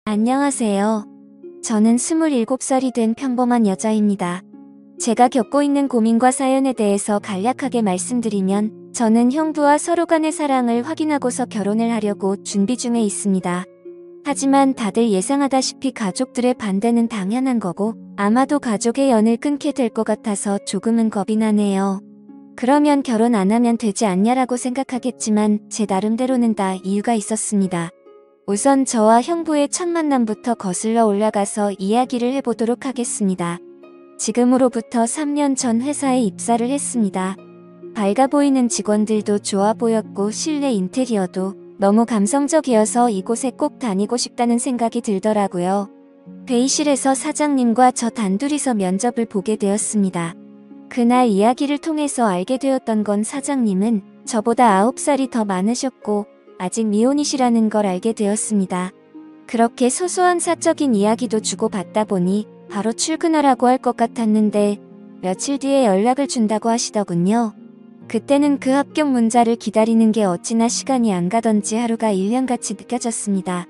안녕하세요. 저는 27살이 된 평범한 여자입니다. 제가 겪고 있는 고민과 사연에 대해서 간략하게 말씀드리면 저는 형부와 서로 간의 사랑을 확인하고서 결혼을 하려고 준비 중에 있습니다. 하지만 다들 예상하다시피 가족들의 반대는 당연한 거고 아마도 가족의 연을 끊게 될 것 같아서 조금은 겁이 나네요. 그러면 결혼 안 하면 되지 않냐라고 생각하겠지만 제 나름대로는 다 이유가 있었습니다. 우선 저와 형부의 첫 만남부터 거슬러 올라가서 이야기를 해보도록 하겠습니다. 지금으로부터 3년 전 회사에 입사를 했습니다. 밝아 보이는 직원들도 좋아 보였고 실내 인테리어도 너무 감성적이어서 이곳에 꼭 다니고 싶다는 생각이 들더라고요. 회의실에서 사장님과 저 단둘이서 면접을 보게 되었습니다. 그날 이야기를 통해서 알게 되었던 건 사장님은 저보다 9살이 더 많으셨고 아직 미혼이시라는 걸 알게 되었습니다. 그렇게 소소한 사적인 이야기도 주고받다 보니 바로 출근하라고 할 것 같았는데 며칠 뒤에 연락을 준다고 하시더군요. 그때는 그 합격 문자를 기다리는 게 어찌나 시간이 안 가던지 하루가 1년같이 느껴졌습니다.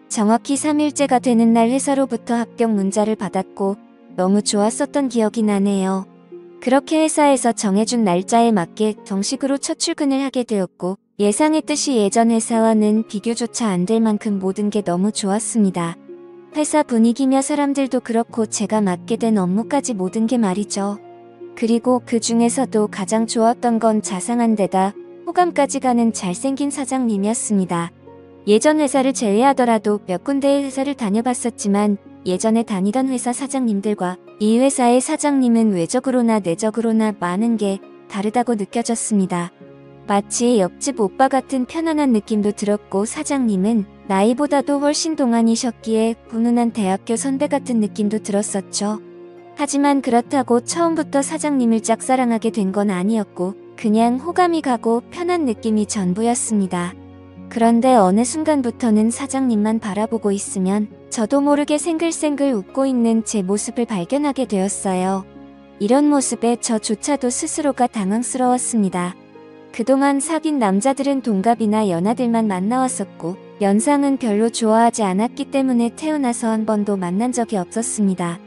정확히 3일째가 되는 날 회사로부터 합격 문자를 받았고 너무 좋았었던 기억이 나네요. 그렇게 회사에서 정해준 날짜에 맞게 정식으로 첫 출근을 하게 되었고 예상했듯이 예전 회사와는 비교조차 안 될 만큼 모든 게 너무 좋았습니다. 회사 분위기며 사람들도 그렇고 제가 맡게 된 업무까지 모든 게 말이죠. 그리고 그 중에서도 가장 좋았던 건 자상한 데다 호감까지 가는 잘생긴 사장님이었습니다. 예전 회사를 제외하더라도 몇 군데의 회사를 다녀봤었지만 예전에 다니던 회사 사장님들과 이 회사의 사장님은 외적으로나 내적으로나 많은 게 다르다고 느껴졌습니다. 마치 옆집 오빠 같은 편안한 느낌도 들었고 사장님은 나이보다도 훨씬 동안이셨기에 훈훈한 대학교 선배 같은 느낌도 들었었죠. 하지만 그렇다고 처음부터 사장님을 짝사랑하게 된 건 아니었고 그냥 호감이 가고 편한 느낌이 전부였습니다. 그런데 어느 순간부터는 사장님만 바라보고 있으면 저도 모르게 생글생글 웃고 있는 제 모습을 발견하게 되었어요. 이런 모습에 저조차도 스스로가 당황스러웠습니다. 그동안 사귄 남자들은 동갑이나 연하들만 만나왔었고 연상은 별로 좋아하지 않았기 때문에 태어나서 한 번도 만난 적이 없었습니다.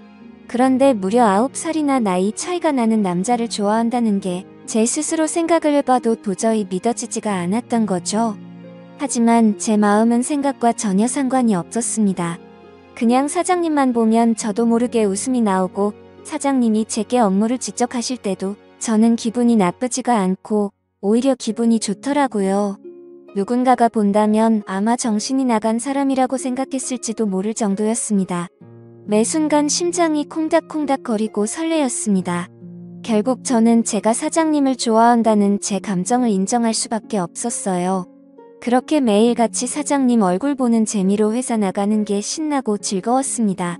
그런데 무려 9살이나 나이 차이가 나는 남자를 좋아한다는 게 제 스스로 생각을 해봐도 도저히 믿어지지가 않았던 거죠. 하지만 제 마음은 생각과 전혀 상관이 없었습니다. 그냥 사장님만 보면 저도 모르게 웃음이 나오고 사장님이 제게 업무를 지적하실 때도 저는 기분이 나쁘지가 않고 오히려 기분이 좋더라고요. 누군가가 본다면 아마 정신이 나간 사람이라고 생각했을지도 모를 정도였습니다. 매 순간 심장이 콩닥콩닥 거리고 설레었습니다. 결국 저는 제가 사장님을 좋아한다는 제 감정을 인정할 수밖에 없었어요. 그렇게 매일같이 사장님 얼굴 보는 재미로 회사 나가는 게 신나고 즐거웠습니다.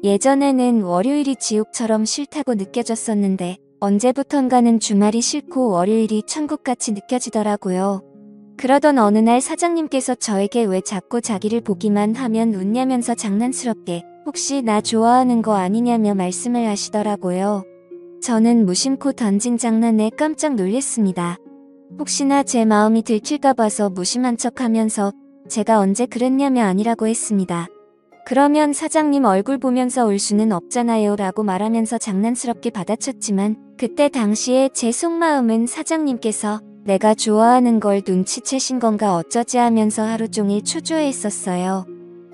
예전에는 월요일이 지옥처럼 싫다고 느껴졌었는데 언제부턴가는 주말이 싫고 월요일이 천국같이 느껴지더라고요. 그러던 어느 날 사장님께서 저에게 왜 자꾸 자기를 보기만 하면 웃냐면서 장난스럽게 혹시 나 좋아하는 거 아니냐며 말씀을 하시더라고요. 저는 무심코 던진 장난에 깜짝 놀랐습니다. 혹시나 제 마음이 들킬까 봐서 무심한 척하면서 제가 언제 그랬냐며 아니라고 했습니다. 그러면 사장님 얼굴 보면서 울 수는 없잖아요 라고 말하면서 장난스럽게 받아쳤지만 그때 당시에 제 속마음은 사장님께서 내가 좋아하는 걸 눈치채신 건가 어쩌지 하면서 하루 종일 초조해 있었어요.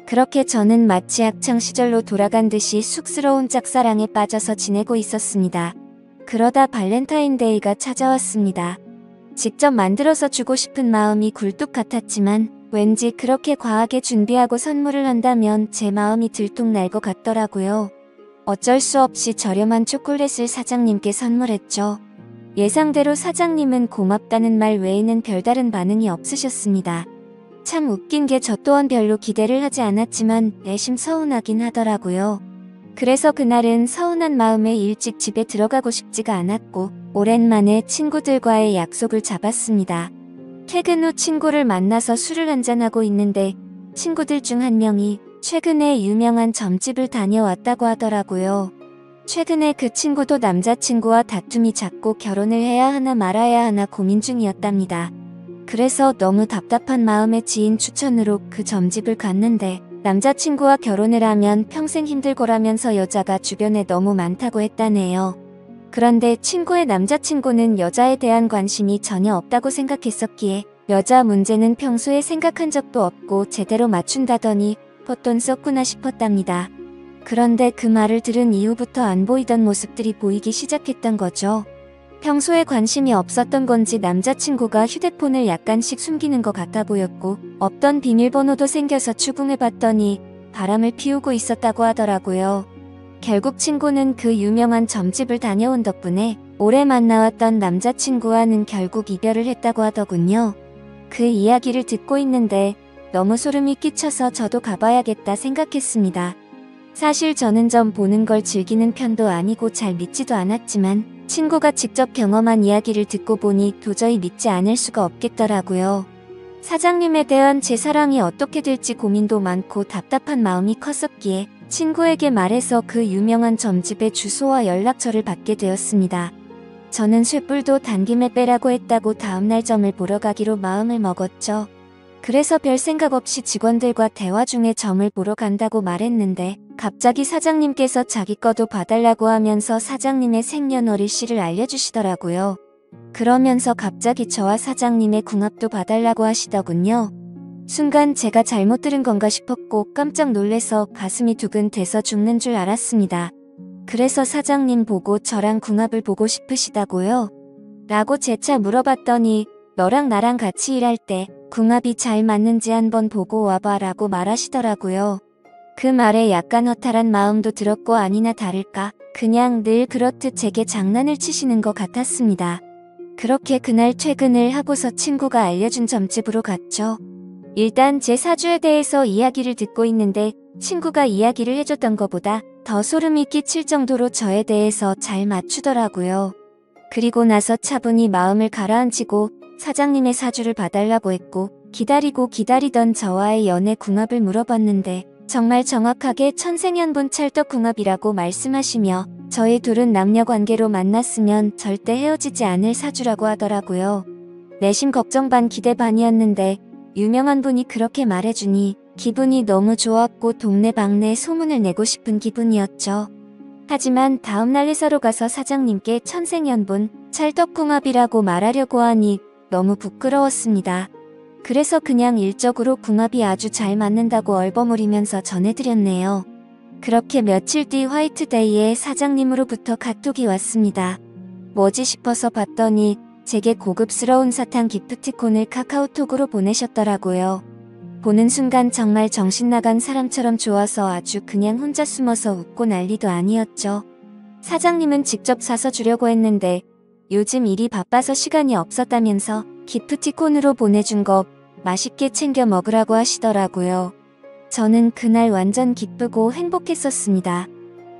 그렇게 저는 마치 학창시절로 돌아간 듯이 쑥스러운 짝사랑에 빠져서 지내고 있었습니다. 그러다 발렌타인데이가 찾아왔습니다. 직접 만들어서 주고 싶은 마음이 굴뚝 같았지만 왠지 그렇게 과하게 준비하고 선물을 한다면 제 마음이 들통날 것 같더라고요. 어쩔 수 없이 저렴한 초콜릿을 사장님께 선물했죠. 예상대로 사장님은 고맙다는 말 외에는 별다른 반응이 없으셨습니다. 참 웃긴 게 저 또한 별로 기대를 하지 않았지만 내심 서운하긴 하더라고요. 그래서 그날은 서운한 마음에 일찍 집에 들어가고 싶지가 않았고 오랜만에 친구들과의 약속을 잡았습니다. 퇴근 후 친구를 만나서 술을 한잔하고 있는데 친구들 중 한 명이 최근에 유명한 점집을 다녀왔다고 하더라고요. 최근에 그 친구도 남자친구와 다툼이 잦고 결혼을 해야 하나 말아야 하나 고민 중이었답니다. 그래서 너무 답답한 마음에 지인 추천으로 그 점집을 갔는데 남자친구와 결혼을 하면 평생 힘들 거라면서 여자가 주변에 너무 많다고 했다네요. 그런데 친구의 남자친구는 여자에 대한 관심이 전혀 없다고 생각했었기에 여자 문제는 평소에 생각한 적도 없고 제대로 맞춘다더니 헛돈 썼구나 싶었답니다. 그런데 그 말을 들은 이후부터 안 보이던 모습들이 보이기 시작했던 거죠. 평소에 관심이 없었던 건지 남자친구가 휴대폰을 약간씩 숨기는 것 같아 보였고 없던 비밀번호도 생겨서 추궁해봤더니 바람을 피우고 있었다고 하더라고요. 결국 친구는 그 유명한 점집을 다녀온 덕분에 오래 만나왔던 남자친구와는 결국 이별을 했다고 하더군요. 그 이야기를 듣고 있는데 너무 소름이 끼쳐서 저도 가봐야겠다 생각했습니다. 사실 저는 점 보는 걸 즐기는 편도 아니고 잘 믿지도 않았지만 친구가 직접 경험한 이야기를 듣고 보니 도저히 믿지 않을 수가 없겠더라고요. 사장님에 대한 제 사랑이 어떻게 될지 고민도 많고 답답한 마음이 컸었기에 친구에게 말해서 그 유명한 점집의 주소와 연락처를 받게 되었습니다. 저는 쇠불도 단김에 빼라고 했다고 다음날 점을 보러 가기로 마음을 먹었죠. 그래서 별 생각 없이 직원들과 대화 중에 점을 보러 간다고 말했는데 갑자기 사장님께서 자기 거도 봐달라고 하면서 사장님의 생년월일씨를 알려주시더라고요. 그러면서 갑자기 저와 사장님의 궁합도 봐달라고 하시더군요. 순간 제가 잘못 들은 건가 싶었고 깜짝 놀래서 가슴이 두근대서 죽는 줄 알았습니다. 그래서 사장님 보고 저랑 궁합을 보고 싶으시다고요? 라고 재차 물어봤더니 너랑 나랑 같이 일할 때 궁합이 잘 맞는지 한번 보고 와봐 라고 말하시더라고요. 그 말에 약간 허탈한 마음도 들었고 아니나 다를까 그냥 늘 그렇듯 제게 장난을 치시는 것 같았습니다. 그렇게 그날 퇴근을 하고서 친구가 알려준 점집으로 갔죠. 일단 제 사주에 대해서 이야기를 듣고 있는데 친구가 이야기를 해줬던 것보다 더 소름이 끼칠 정도로 저에 대해서 잘 맞추더라고요. 그리고 나서 차분히 마음을 가라앉히고 사장님의 사주를 봐달라고 했고 기다리고 기다리던 저와의 연애 궁합을 물어봤는데 정말 정확하게 천생연분 찰떡궁합이라고 말씀하시며 저희 둘은 남녀관계로 만났으면 절대 헤어지지 않을 사주라고 하더라고요. 내심 걱정 반 기대 반이었는데 유명한 분이 그렇게 말해주니 기분이 너무 좋았고 동네방네에 소문을 내고 싶은 기분이었죠. 하지만 다음날 회사로 가서 사장님께 천생연분 찰떡궁합이라고 말하려고 하니 너무 부끄러웠습니다. 그래서 그냥 일적으로 궁합이 아주 잘 맞는다고 얼버무리면서 전해드렸네요. 그렇게 며칠 뒤 화이트데이에 사장님으로부터 카톡이 왔습니다. 뭐지 싶어서 봤더니 제게 고급스러운 사탕 기프티콘을 카카오톡으로 보내셨더라고요. 보는 순간 정말 정신나간 사람처럼 좋아서 아주 그냥 혼자 숨어서 웃고 난리도 아니었죠. 사장님은 직접 사서 주려고 했는데 요즘 일이 바빠서 시간이 없었다면서 기프티콘으로 보내준 거 맛있게 챙겨 먹으라고 하시더라고요. 저는 그날 완전 기쁘고 행복했었습니다.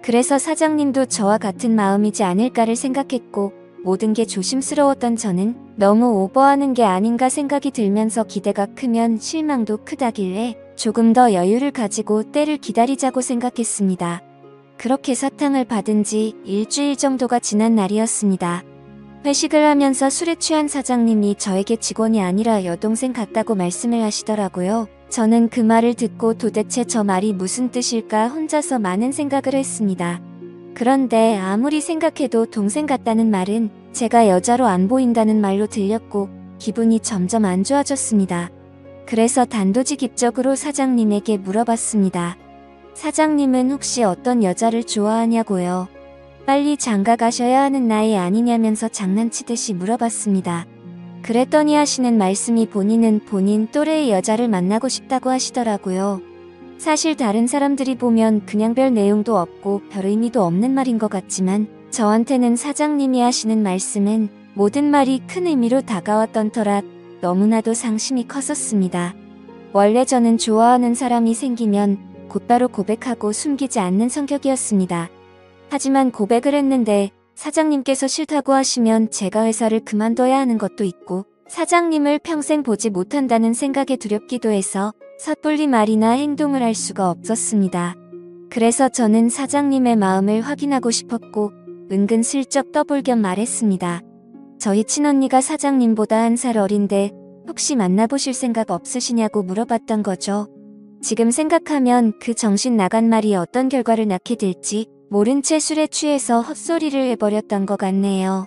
그래서 사장님도 저와 같은 마음이지 않을까를 생각했고 모든 게 조심스러웠던 저는 너무 오버하는 게 아닌가 생각이 들면서 기대가 크면 실망도 크다길래 조금 더 여유를 가지고 때를 기다리자고 생각했습니다. 그렇게 사탕을 받은 지 일주일 정도가 지난 날이었습니다. 회식을 하면서 술에 취한 사장님이 저에게 직원이 아니라 여동생 같다고 말씀을 하시더라고요. 저는 그 말을 듣고 도대체 저 말이 무슨 뜻일까 혼자서 많은 생각을 했습니다. 그런데 아무리 생각해도 동생 같다는 말은 제가 여자로 안 보인다는 말로 들렸고 기분이 점점 안 좋아졌습니다. 그래서 단도직입적으로 사장님에게 물어봤습니다. 사장님은 혹시 어떤 여자를 좋아하냐고요? 빨리 장가 가셔야 하는 나이 아니냐면서 장난치듯이 물어봤습니다. 그랬더니 하시는 말씀이 본인은 본인 또래의 여자를 만나고 싶다고 하시더라고요. 사실 다른 사람들이 보면 그냥 별 내용도 없고 별 의미도 없는 말인 것 같지만 저한테는 사장님이 하시는 말씀은 모든 말이 큰 의미로 다가왔던 터라 너무나도 상심이 컸었습니다. 원래 저는 좋아하는 사람이 생기면 곧바로 고백하고 숨기지 않는 성격이었습니다. 하지만 고백을 했는데 사장님께서 싫다고 하시면 제가 회사를 그만둬야 하는 것도 있고 사장님을 평생 보지 못한다는 생각에 두렵기도 해서 섣불리 말이나 행동을 할 수가 없었습니다. 그래서 저는 사장님의 마음을 확인하고 싶었고 은근슬쩍 떠볼 겸 말했습니다. 저희 친언니가 사장님보다 1살 어린데 혹시 만나보실 생각 없으시냐고 물어봤던 거죠. 지금 생각하면 그 정신 나간 말이 어떤 결과를 낳게 될지 모른 채 술에 취해서 헛소리를 해버렸던 것 같네요.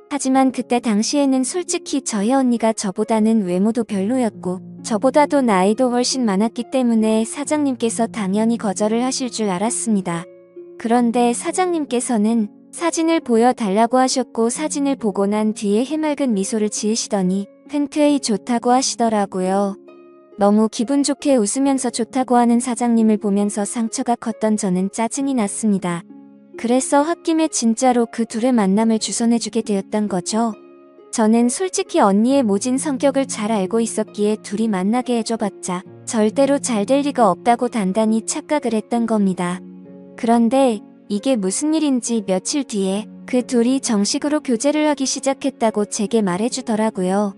하지만 그때 당시에는 솔직히 저희 언니가 저보다는 외모도 별로였고 저보다도 나이도 훨씬 많았기 때문에 사장님께서 당연히 거절을 하실 줄 알았습니다. 그런데 사장님께서는 사진을 보여달라고 하셨고 사진을 보고 난 뒤에 해맑은 미소를 지으시더니 흔쾌히 좋다고 하시더라고요. 너무 기분 좋게 웃으면서 좋다고 하는 사장님을 보면서 상처가 컸던 저는 짜증이 났습니다. 그래서 홧김에 진짜로 그 둘의 만남을 주선해주게 되었던 거죠. 저는 솔직히 언니의 모진 성격을 잘 알고 있었기에 둘이 만나게 해줘봤자 절대로 잘 될 리가 없다고 단단히 착각을 했던 겁니다. 그런데 이게 무슨 일인지 며칠 뒤에 그 둘이 정식으로 교제를 하기 시작했다고 제게 말해주더라고요.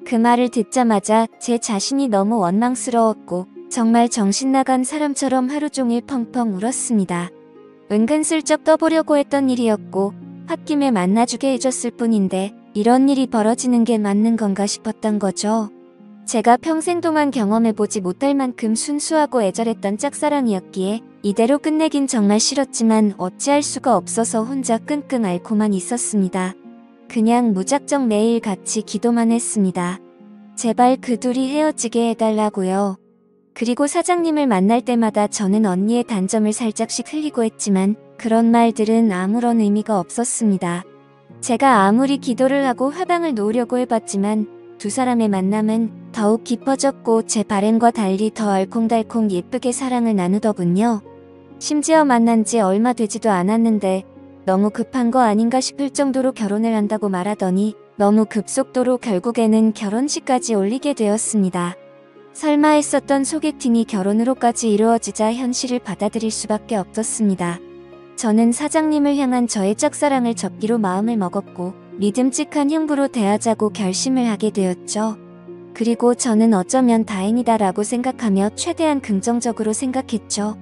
그 말을 듣자마자 제 자신이 너무 원망스러웠고 정말 정신나간 사람처럼 하루 종일 펑펑 울었습니다. 은근슬쩍 떠보려고 했던 일이었고 홧김에 만나주게 해줬을 뿐인데 이런 일이 벌어지는 게 맞는 건가 싶었던 거죠. 제가 평생 동안 경험해보지 못할 만큼 순수하고 애절했던 짝사랑이었기에 이대로 끝내긴 정말 싫었지만 어찌할 수가 없어서 혼자 끙끙 앓고만 있었습니다. 그냥 무작정 매일 같이 기도만 했습니다. 제발 그 둘이 헤어지게 해달라고요. 그리고 사장님을 만날 때마다 저는 언니의 단점을 살짝씩 흘리고 했지만 그런 말들은 아무런 의미가 없었습니다. 제가 아무리 기도를 하고 화방을 놓으려고 해봤지만 두 사람의 만남은 더욱 깊어졌고 제 바램과 달리 더 알콩달콩 예쁘게 사랑을 나누더군요. 심지어 만난 지 얼마 되지도 않았는데 너무 급한 거 아닌가 싶을 정도로 결혼을 한다고 말하더니 너무 급속도로 결국에는 결혼식까지 올리게 되었습니다. 설마 했었던 소개팅이 결혼으로까지 이루어지자 현실을 받아들일 수밖에 없었습니다. 저는 사장님을 향한 저의 짝사랑을 접기로 마음을 먹었고 믿음직한 형부로 대하자고 결심을 하게 되었죠. 그리고 저는 어쩌면 다행이다라고 생각하며 최대한 긍정적으로 생각했죠.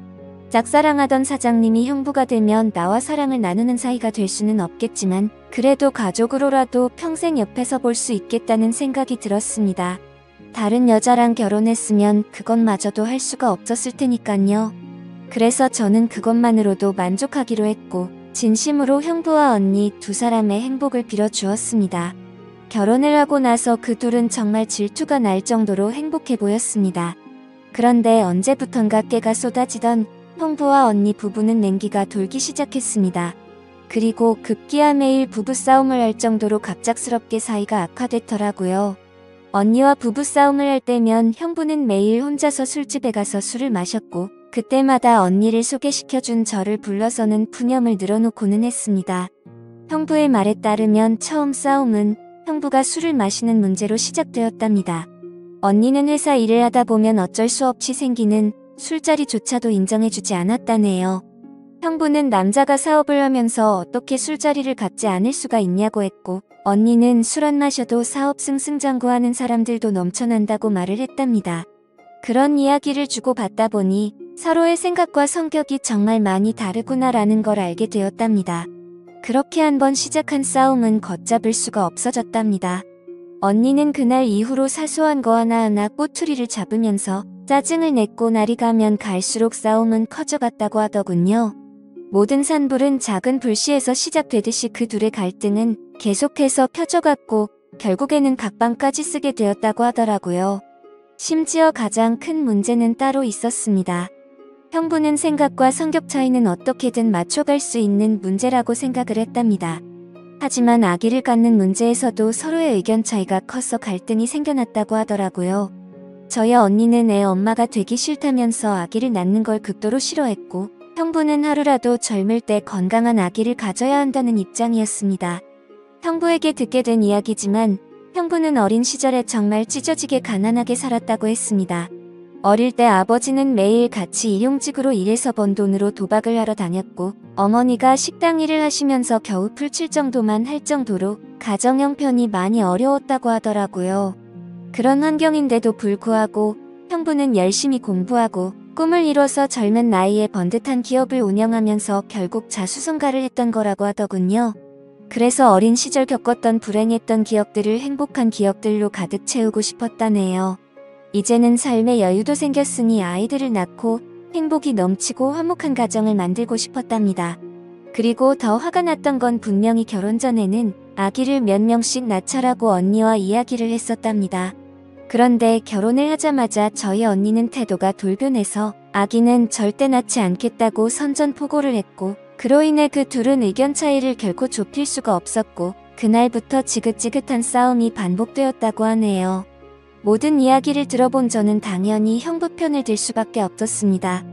짝사랑하던 사장님이 형부가 되면 나와 사랑을 나누는 사이가 될 수는 없겠지만 그래도 가족으로라도 평생 옆에서 볼 수 있겠다는 생각이 들었습니다. 다른 여자랑 결혼했으면 그것마저도 할 수가 없었을 테니깐요. 그래서 저는 그것만으로도 만족하기로 했고 진심으로 형부와 언니 두 사람의 행복을 빌어주었습니다. 결혼을 하고 나서 그 둘은 정말 질투가 날 정도로 행복해 보였습니다. 그런데 언제부턴가 깨가 쏟아지던 형부와 언니 부부는 냉기가 돌기 시작했습니다. 그리고 급기야 매일 부부싸움을 할 정도로 갑작스럽게 사이가 악화됐더라고요. 언니와 부부싸움을 할 때면 형부는 매일 혼자서 술집에 가서 술을 마셨고 그때마다 언니를 소개시켜준 저를 불러서는 푸념을 늘어놓고는 했습니다. 형부의 말에 따르면 처음 싸움은 형부가 술을 마시는 문제로 시작되었답니다. 언니는 회사 일을 하다 보면 어쩔 수 없이 생기는 술자리조차도 인정해주지 않았다네요. 형부는 남자가 사업을 하면서 어떻게 술자리를 갖지 않을 수가 있냐고 했고 언니는 술 안 마셔도 사업 승승장구하는 사람들도 넘쳐난다고 말을 했답니다. 그런 이야기를 주고받다 보니 서로의 생각과 성격이 정말 많이 다르구나라는 걸 알게 되었답니다. 그렇게 한번 시작한 싸움은 걷잡을 수가 없어졌답니다. 언니는 그날 이후로 사소한 거 하나하나 꼬투리를 잡으면서 짜증을 냈고 날이 가면 갈수록 싸움은 커져갔다고 하더군요. 모든 산불은 작은 불씨에서 시작되듯이 그 둘의 갈등은 계속해서 펴져갔고 결국에는 각방까지 쓰게 되었다고 하더라고요. 심지어 가장 큰 문제는 따로 있었습니다. 형부는 생각과 성격 차이는 어떻게든 맞춰갈 수 있는 문제라고 생각을 했답니다. 하지만 아기를 갖는 문제에서도 서로의 의견 차이가 커서 갈등이 생겨났다고 하더라고요. 저희 언니는 애 엄마가 되기 싫다면서 아기를 낳는 걸 극도로 싫어했고 형부는 하루라도 젊을 때 건강한 아기를 가져야 한다는 입장이었습니다. 형부에게 듣게 된 이야기지만 형부는 어린 시절에 정말 찢어지게 가난하게 살았다고 했습니다. 어릴 때 아버지는 매일 같이 일용직으로 일해서 번 돈으로 도박을 하러 다녔고 어머니가 식당 일을 하시면서 겨우 풀칠 정도만 할 정도로 가정 형편이 많이 어려웠다고 하더라고요. 그런 환경인데도 불구하고 형부는 열심히 공부하고 꿈을 이뤄서 젊은 나이에 번듯한 기업을 운영하면서 결국 자수성가를 했던 거라고 하더군요. 그래서 어린 시절 겪었던 불행했던 기억들을 행복한 기억들로 가득 채우고 싶었다네요. 이제는 삶의 여유도 생겼으니 아이들을 낳고 행복이 넘치고 화목한 가정을 만들고 싶었답니다. 그리고 더 화가 났던 건 분명히 결혼 전에는 아기를 몇 명씩 낳자라고 언니와 이야기를 했었답니다. 그런데 결혼을 하자마자 저희 언니는 태도가 돌변해서 아기는 절대 낳지 않겠다고 선전포고를 했고, 그로 인해 그 둘은 의견 차이를 결코 좁힐 수가 없었고 그날부터 지긋지긋한 싸움이 반복되었다고 하네요. 모든 이야기를 들어본 저는 당연히 형부 편을 들 수밖에 없었습니다.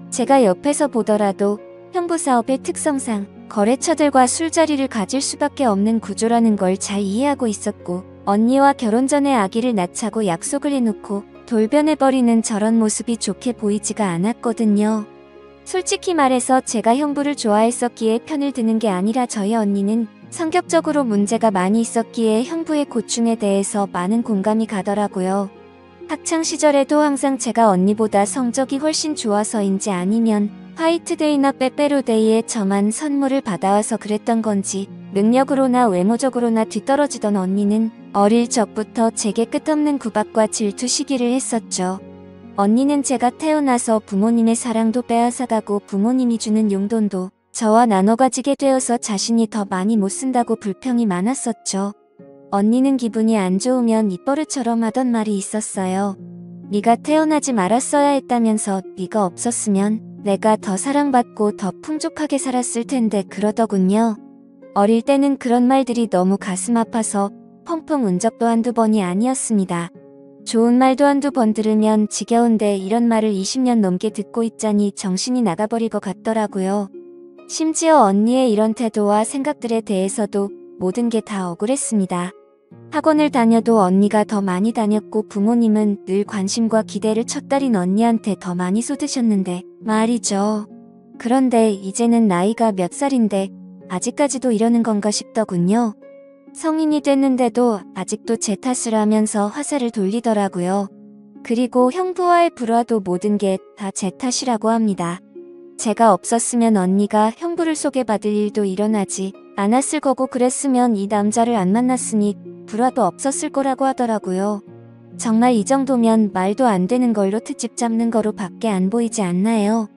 제가 옆에서 보더라도 형부 사업의 특성상 거래처들과 술자리를 가질 수밖에 없는 구조라는 걸 잘 이해하고 있었고, 언니와 결혼 전에 아기를 낳자고 약속을 해놓고 돌변해버리는 저런 모습이 좋게 보이지가 않았거든요. 솔직히 말해서 제가 형부를 좋아했었기에 편을 드는 게 아니라 저희 언니는 성격적으로 문제가 많이 있었기에 형부의 고충에 대해서 많은 공감이 가더라고요. 학창시절에도 항상 제가 언니보다 성적이 훨씬 좋아서인지 아니면 화이트데이나 빼빼로데이에 저만 선물을 받아와서 그랬던 건지 능력으로나 외모적으로나 뒤떨어지던 언니는 어릴 적부터 제게 끝없는 구박과 질투 시기를 했었죠. 언니는 제가 태어나서 부모님의 사랑도 빼앗아가고 부모님이 주는 용돈도 저와 나눠 가지게 되어서 자신이 더 많이 못 쓴다고 불평이 많았었죠. 언니는 기분이 안 좋으면 입버릇처럼 하던 말이 있었어요. 네가 태어나지 말았어야 했다면서 네가 없었으면 내가 더 사랑받고 더 풍족하게 살았을 텐데 그러더군요. 어릴 때는 그런 말들이 너무 가슴 아파서 펑펑 운 적도 한두 번이 아니었습니다. 좋은 말도 한두 번 들으면 지겨운데 이런 말을 20년 넘게 듣고 있자니 정신이 나가버릴 것 같더라고요. 심지어 언니의 이런 태도와 생각들에 대해서도 모든 게 다 억울했습니다. 학원을 다녀도 언니가 더 많이 다녔고 부모님은 늘 관심과 기대를 첫딸인 언니한테 더 많이 쏟으셨는데 말이죠. 그런데 이제는 나이가 몇 살인데 아직까지도 이러는 건가 싶더군요. 성인이 됐는데도 아직도 제 탓을 하면서 화살을 돌리더라고요. 그리고 형부와의 불화도 모든 게 다 제 탓이라고 합니다. 제가 없었으면 언니가 형부를 소개받을 일도 일어나지 않았을 거고 그랬으면 이 남자를 안 만났으니 불화도 없었을 거라고 하더라고요. 정말 이 정도면 말도 안 되는 걸로 트집 잡는 거로 밖에 안 보이지 않나요?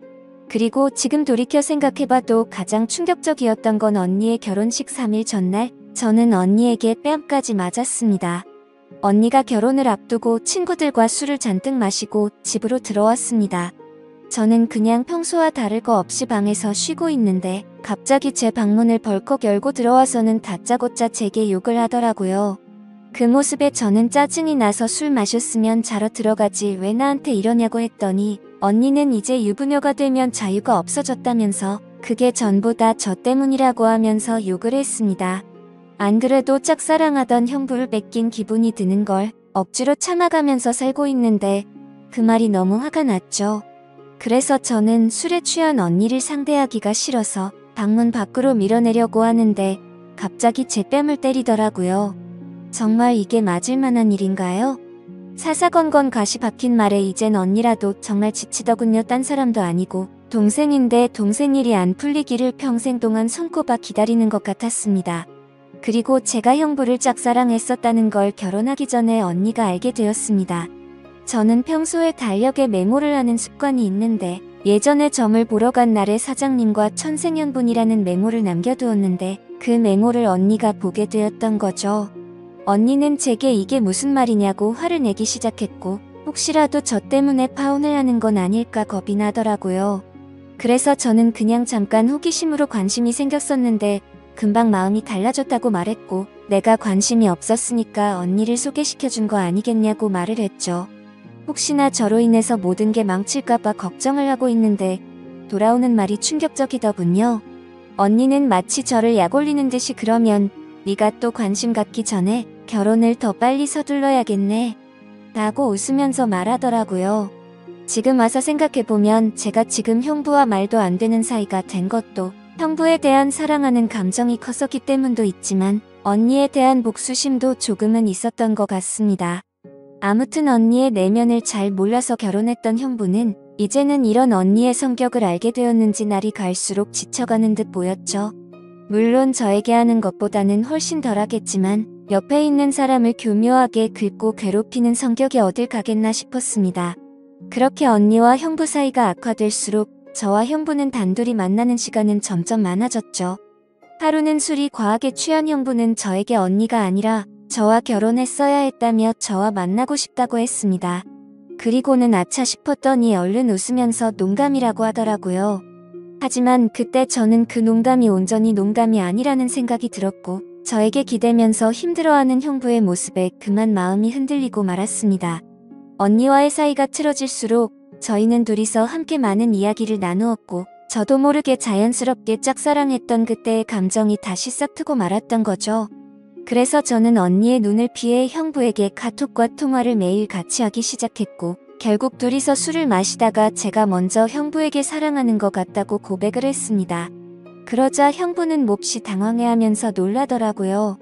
그리고 지금 돌이켜 생각해봐도 가장 충격적이었던 건 언니의 결혼식 3일 전날 저는 언니에게 뺨까지 맞았습니다. 언니가 결혼을 앞두고 친구들과 술을 잔뜩 마시고 집으로 들어왔습니다. 저는 그냥 평소와 다를 거 없이 방에서 쉬고 있는데 갑자기 제 방문을 벌컥 열고 들어와서는 다짜고짜 제게 욕을 하더라고요. 그 모습에 저는 짜증이 나서 술 마셨으면 자러 들어가지 왜 나한테 이러냐고 했더니 언니는 이제 유부녀가 되면 자유가 없어졌다면서 그게 전부 다 저 때문이라고 하면서 욕을 했습니다. 안 그래도 짝사랑하던 형부를 뺏긴 기분이 드는 걸 억지로 참아가면서 살고 있는데 그 말이 너무 화가 났죠. 그래서 저는 술에 취한 언니를 상대하기가 싫어서 방문 밖으로 밀어내려고 하는데 갑자기 제 뺨을 때리더라고요. 정말 이게 맞을 만한 일인가요? 사사건건 가시 박힌 말에 이젠 언니라도 정말 지치더군요. 딴 사람도 아니고 동생인데 동생 일이 안 풀리기를 평생 동안 손꼽아 기다리는 것 같았습니다. 그리고 제가 형부를 짝사랑했었다는 걸 결혼하기 전에 언니가 알게 되었습니다. 저는 평소에 달력에 메모를 하는 습관이 있는데 예전에 점을 보러 간 날에 사장님과 천생연분이라는 메모를 남겨두었는데 그 메모를 언니가 보게 되었던 거죠. 언니는 제게 이게 무슨 말이냐고 화를 내기 시작했고 혹시라도 저 때문에 파혼을 하는 건 아닐까 겁이 나더라고요. 그래서 저는 그냥 잠깐 호기심으로 관심이 생겼었는데 금방 마음이 달라졌다고 말했고 내가 관심이 없었으니까 언니를 소개시켜준 거 아니겠냐고 말을 했죠. 혹시나 저로 인해서 모든 게 망칠까봐 걱정을 하고 있는데 돌아오는 말이 충격적이더군요. 언니는 마치 저를 약올리는 듯이 그러면 네가 또 관심 갖기 전에 결혼을 더 빨리 서둘러야겠네 라고 웃으면서 말하더라고요. 지금 와서 생각해보면 제가 지금 형부와 말도 안 되는 사이가 된 것도 형부에 대한 사랑하는 감정이 컸었기 때문도 있지만 언니에 대한 복수심도 조금은 있었던 것 같습니다. 아무튼 언니의 내면을 잘 몰라서 결혼했던 형부는 이제는 이런 언니의 성격을 알게 되었는지 날이 갈수록 지쳐가는 듯 보였죠. 물론 저에게 하는 것보다는 훨씬 덜하겠지만 옆에 있는 사람을 교묘하게 긁고 괴롭히는 성격이 어딜 가겠나 싶었습니다. 그렇게 언니와 형부 사이가 악화될수록 저와 형부는 단둘이 만나는 시간은 점점 많아졌죠. 하루는 술이 과하게 취한 형부는 저에게 언니가 아니라 저와 결혼했어야 했다며 저와 만나고 싶다고 했습니다. 그리고는 아차 싶었더니 얼른 웃으면서 농담이라고 하더라고요. 하지만 그때 저는 그 농담이 온전히 농담이 아니라는 생각이 들었고 저에게 기대면서 힘들어하는 형부의 모습에 그만 마음이 흔들리고 말았습니다. 언니와의 사이가 틀어질수록 저희는 둘이서 함께 많은 이야기를 나누었고 저도 모르게 자연스럽게 짝사랑했던 그때의 감정이 다시 싹트고 말았던 거죠. 그래서 저는 언니의 눈을 피해 형부에게 카톡과 통화를 매일 같이 하기 시작했고 결국 둘이서 술을 마시다가 제가 먼저 형부에게 사랑하는 것 같다고 고백을 했습니다. 그러자 형부는 몹시 당황해하면서 놀라더라고요.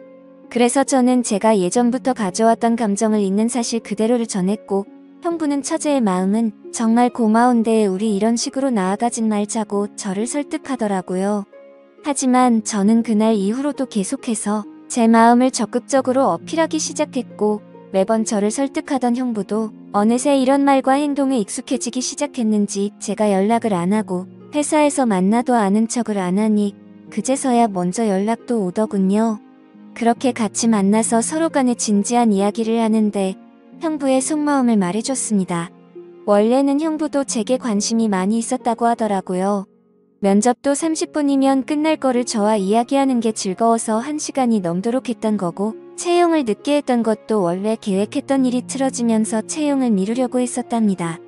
그래서 저는 제가 예전부터 가져왔던 감정을 있는 사실 그대로를 전했고 형부는 처제의 마음은 정말 고마운데 우리 이런 식으로 나아가진 말자고 저를 설득하더라고요. 하지만 저는 그날 이후로도 계속해서 제 마음을 적극적으로 어필하기 시작했고 매번 저를 설득하던 형부도 어느새 이런 말과 행동에 익숙해지기 시작했는지 제가 연락을 안 하고 회사에서 만나도 아는 척을 안 하니 그제서야 먼저 연락도 오더군요. 그렇게 같이 만나서 서로 간에 진지한 이야기를 하는데 형부의 속마음을 말해줬습니다. 원래는 형부도 제게 관심이 많이 있었다고 하더라고요. 면접도 30분이면 끝날 거를 저와 이야기하는 게 즐거워서 1시간이 넘도록 했던 거고 채용을 늦게 했던 것도 원래 계획했던 일이 틀어지면서 채용을 미루려고 했었답니다.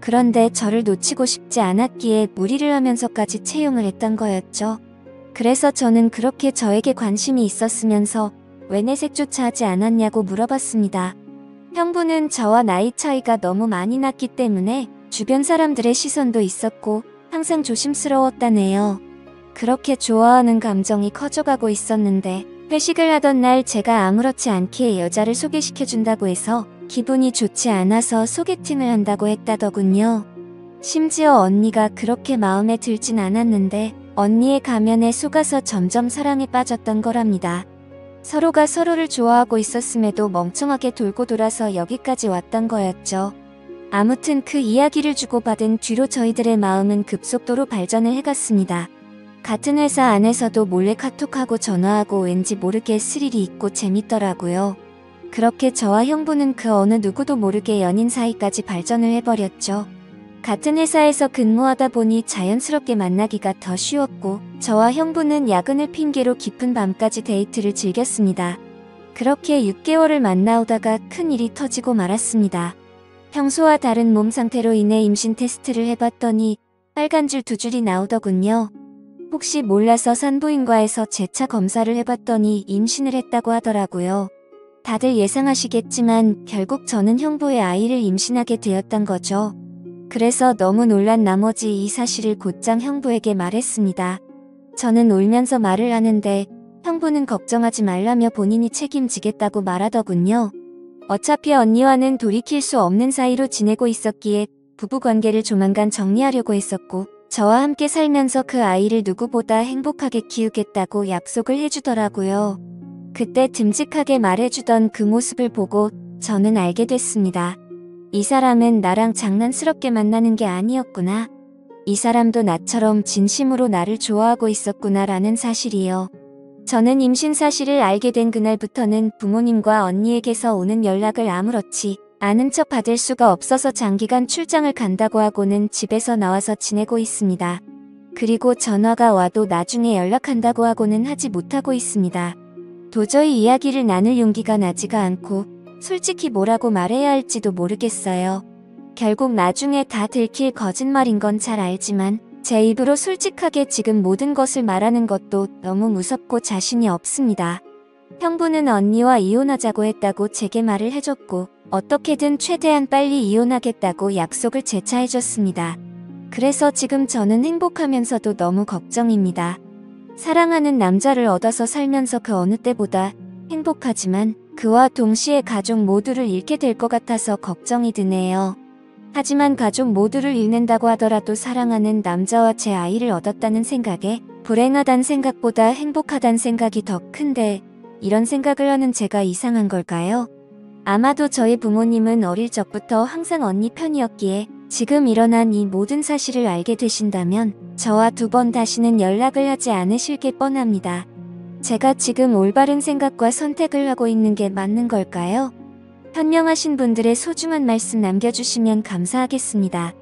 그런데 저를 놓치고 싶지 않았기에 무리를 하면서까지 채용을 했던 거였죠. 그래서 저는 그렇게 저에게 관심이 있었으면서 왜 내색조차 하지 않았냐고 물어봤습니다. 형부는 저와 나이 차이가 너무 많이 났기 때문에 주변 사람들의 시선도 있었고 항상 조심스러웠다네요. 그렇게 좋아하는 감정이 커져가고 있었는데 회식을 하던 날 제가 아무렇지 않게 여자를 소개시켜준다고 해서 기분이 좋지 않아서 소개팅을 한다고 했다더군요. 심지어 언니가 그렇게 마음에 들진 않았는데 언니의 가면에 속아서 점점 사랑에 빠졌던 거랍니다. 서로가 서로를 좋아하고 있었음에도 멍청하게 돌고 돌아서 여기까지 왔던 거였죠. 아무튼 그 이야기를 주고받은 뒤로 저희들의 마음은 급속도로 발전을 해갔습니다. 같은 회사 안에서도 몰래 카톡하고 전화하고 왠지 모르게 스릴이 있고 재밌더라고요. 그렇게 저와 형부는 그 어느 누구도 모르게 연인 사이까지 발전을 해버렸죠. 같은 회사에서 근무하다 보니 자연스럽게 만나기가 더 쉬웠고 저와 형부는 야근을 핑계로 깊은 밤까지 데이트를 즐겼습니다. 그렇게 6개월을 만나오다가 큰일이 터지고 말았습니다. 평소와 다른 몸 상태로 인해 임신 테스트를 해봤더니 빨간 줄 2줄이 나오더군요. 혹시 몰라서 산부인과에서 재차 검사를 해봤더니 임신을 했다고 하더라고요. 다들 예상하시겠지만 결국 저는 형부의 아이를 임신하게 되었던 거죠. 그래서 너무 놀란 나머지 이 사실을 곧장 형부에게 말했습니다. 저는 울면서 말을 하는데 형부는 걱정하지 말라며 본인이 책임지겠다고 말하더군요. 어차피 언니와는 돌이킬 수 없는 사이로 지내고 있었기에 부부관계를 조만간 정리하려고 했었고 저와 함께 살면서 그 아이를 누구보다 행복하게 키우겠다고 약속을 해주더라고요. 그때 듬직하게 말해주던 그 모습을 보고 저는 알게 됐습니다. 이 사람은 나랑 장난스럽게 만나는 게 아니었구나. 이 사람도 나처럼 진심으로 나를 좋아하고 있었구나라는 사실이요. 저는 임신 사실을 알게 된 그날부터는 부모님과 언니에게서 오는 연락을 아무렇지 않은 척 받을 수가 없어서 장기간 출장을 간다고 하고는 집에서 나와서 지내고 있습니다. 그리고 전화가 와도 나중에 연락한다고 하고는 하지 못하고 있습니다. 도저히 이야기를 나눌 용기가 나지가 않고 솔직히 뭐라고 말해야 할지도 모르겠어요. 결국 나중에 다 들킬 거짓말인 건 잘 알지만 제 입으로 솔직하게 지금 모든 것을 말하는 것도 너무 무섭고 자신이 없습니다. 형부는 언니와 이혼하자고 했다고 제게 말을 해줬고 어떻게든 최대한 빨리 이혼하겠다고 약속을 재차 해줬습니다. 그래서 지금 저는 행복하면서도 너무 걱정입니다. 사랑하는 남자를 얻어서 살면서 그 어느 때보다 행복하지만 그와 동시에 가족 모두를 잃게 될 것 같아서 걱정이 드네요. 하지만 가족 모두를 잃는다고 하더라도 사랑하는 남자와 제 아이를 얻었다는 생각에 불행하단 생각보다 행복하단 생각이 더 큰데 이런 생각을 하는 제가 이상한 걸까요? 아마도 저희 부모님은 어릴 적부터 항상 언니 편이었기에 지금 일어난 이 모든 사실을 알게 되신다면 저와 두 번 다시는 연락을 하지 않으실 게 뻔합니다. 제가 지금 올바른 생각과 선택을 하고 있는 게 맞는 걸까요? 현명하신 분들의 소중한 말씀 남겨주시면 감사하겠습니다.